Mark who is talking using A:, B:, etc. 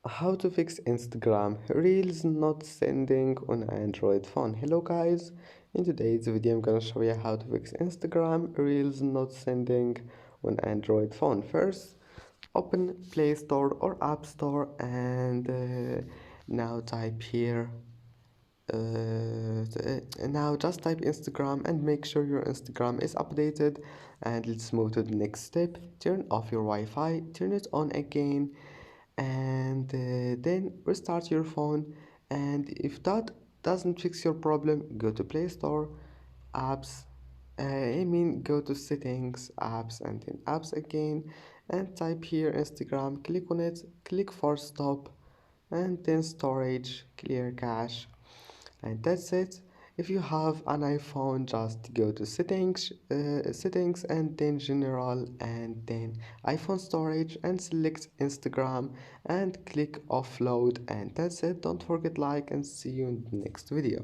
A: How to fix Instagram Reels not sending on Android phone. Hello guys, in today's video I'm gonna show you how to fix Instagram Reels not sending on Android phone. First, open Play Store or App Store and now type here now just type Instagram and make sure your Instagram is updated. And let's move to the next step. Turn off your Wi-Fi, turn it on again, and then restart your phone. And if that doesn't fix your problem, go to Play Store, apps, go to settings, apps, and then apps again, and type here Instagram, click on it, click for stop, and then storage, clear cache, and that's it. If you have an iPhone, just go to settings and then general and then iPhone storage and select Instagram and click offload, and that's it. Don't forget like and see you in the next video.